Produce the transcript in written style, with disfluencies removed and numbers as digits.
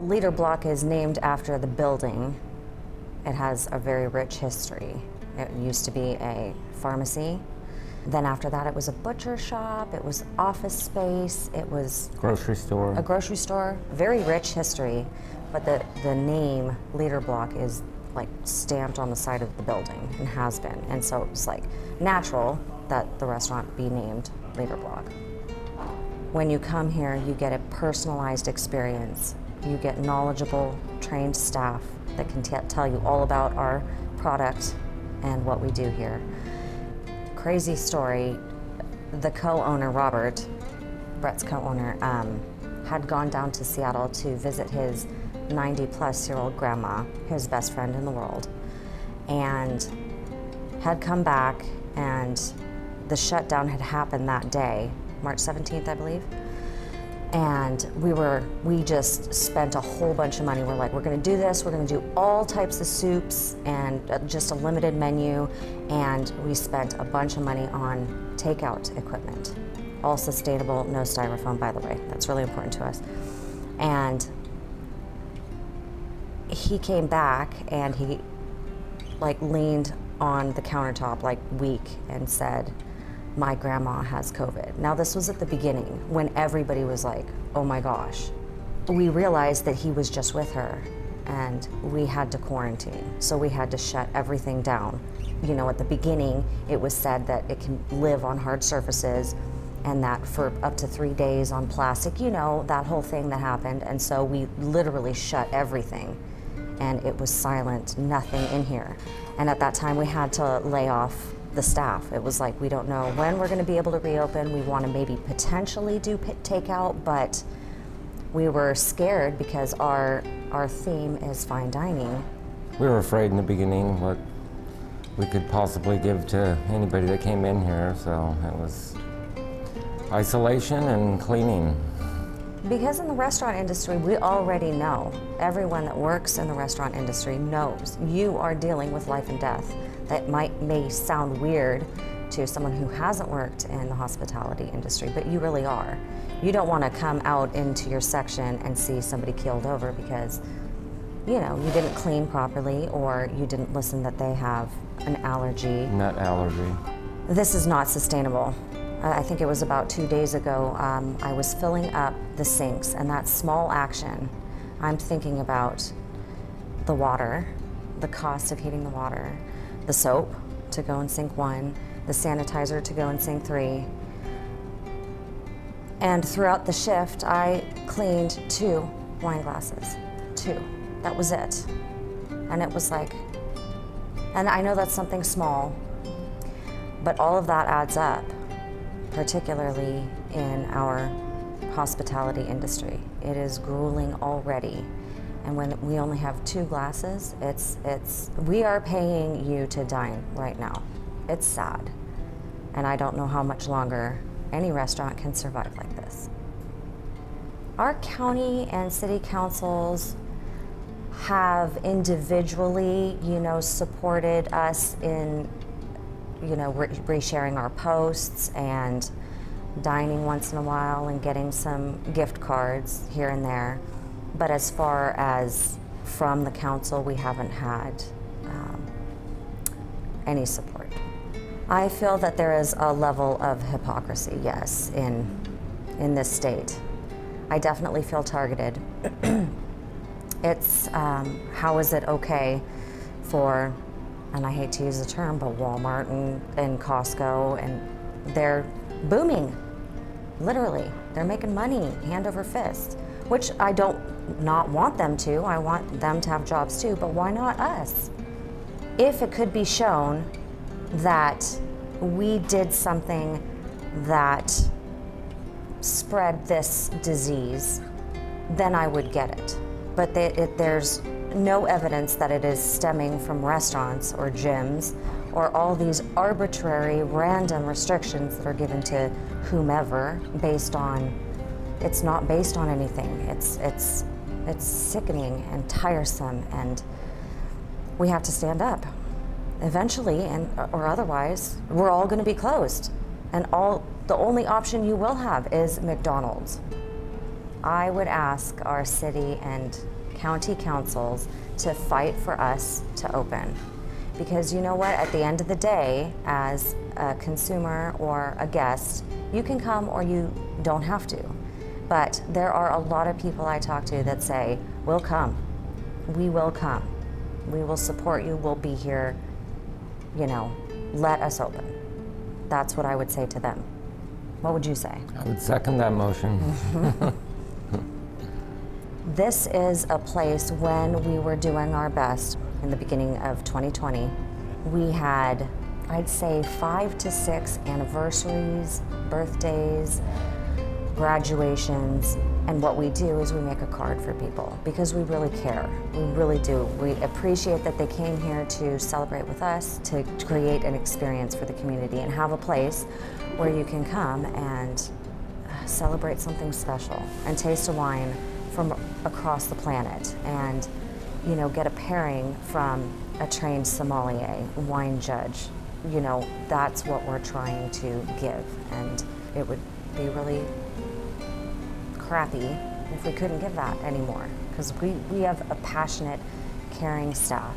Leader Block is named after the building. It has a very rich history. It used to be a pharmacy. Then after that, it was a butcher shop, it was office space, it was grocery store. A grocery store. Very rich history, but the name Leader Block is like stamped on the side of the building and has been. And so it was like natural that the restaurant be named Leader Block. When you come here, you get a personalized experience. You get knowledgeable, trained staff that can tell you all about our product and what we do here. Crazy story, the co-owner, Robert, Brett's co-owner, had gone down to Seattle to visit his 90-plus-year-old grandma, his best friend in the world, and had come back, and the shutdown had happened that day, March 17th, I believe. And we just spent a whole bunch of money. We're like, we're gonna do this, we're gonna do all types of soups and just a limited menu. And we spent a bunch of money on takeout equipment. All sustainable, no styrofoam, by the way. That's really important to us. And he came back and he like leaned on the countertop like weak and said, my grandma has COVID. Now this was at the beginning when everybody was like, oh my gosh. We realized that he was just with her and we had to quarantine. So we had to shut everything down. You know, at the beginning, it was said that it can live on hard surfaces and that for up to 3 days on plastic, you know, that whole thing that happened. And so we literally shut everything and it was silent, nothing in here. And at that time we had to lay off the staff. It was like, we don't know when we're gonna be able to reopen. We wanna maybe potentially do takeout, but we were scared because our theme is fine dining. We were afraid in the beginning what we could possibly give to anybody that came in here, so it was isolation and cleaning. Because in the restaurant industry, we already know, everyone that works in the restaurant industry knows you are dealing with life and death. That may sound weird to someone who hasn't worked in the hospitality industry, but you really are. You don't want to come out into your section and see somebody keeled over because, you know, you didn't clean properly or you didn't listen that they have an allergy. Nut allergy. This is not sustainable. I think it was about 2 days ago, I was filling up the sinks, and that small action, I'm thinking about the water, the cost of heating the water, the soap to go in sink 1, the sanitizer to go in sink 3. And throughout the shift, I cleaned 2 wine glasses, 2. That was it. And it was like, and I know that's something small, but all of that adds up, particularly in our hospitality industry. It is grueling already. And when we only have 2 glasses, we are paying you to dine right now. It's sad. And I don't know how much longer any restaurant can survive like this. Our county and city councils have individually, you know, supported us in, you know, resharing our posts and dining once in a while and getting some gift cards here and there. But as far as from the council, we haven't had any support. I feel that there is a level of hypocrisy, yes, in this state. I definitely feel targeted. It's, how is it okay for, and I hate to use the term, but Walmart and Costco, and they're booming, literally. They're making money hand over fist, which I don't not want them to. I want them to have jobs too, but why not us? If it could be shown that we did something that spread this disease, then I would get it. But there's no evidence that it is stemming from restaurants or gyms or all these arbitrary, random restrictions that are given to whomever based on, it's not based on anything. It's sickening and tiresome, and we have to stand up eventually, or otherwise we're all going to be closed, and the only option you will have is McDonald's. I would ask our city and county councils to fight for us to open. Because you know what, at the end of the day, as a consumer or a guest, you can come or you don't have to. But there are a lot of people I talk to that say, we'll come, we will come, we will support you, we'll be here, you know, let us open. That's what I would say to them. What would you say? I would second that motion. This is a place when we were doing our best in the beginning of 2020. We had, I'd say, 5 to 6 anniversaries, birthdays, graduations, and what we do is we make a card for people because we really care. We really do. We appreciate that they came here to celebrate with us, to create an experience for the community and have a place where you can come and celebrate something special and taste a wine from across the planet and, you know, get a pairing from a trained sommelier, wine judge. You know, that's what we're trying to give, and it would be really crappy if we couldn't give that anymore, because we have a passionate, caring staff.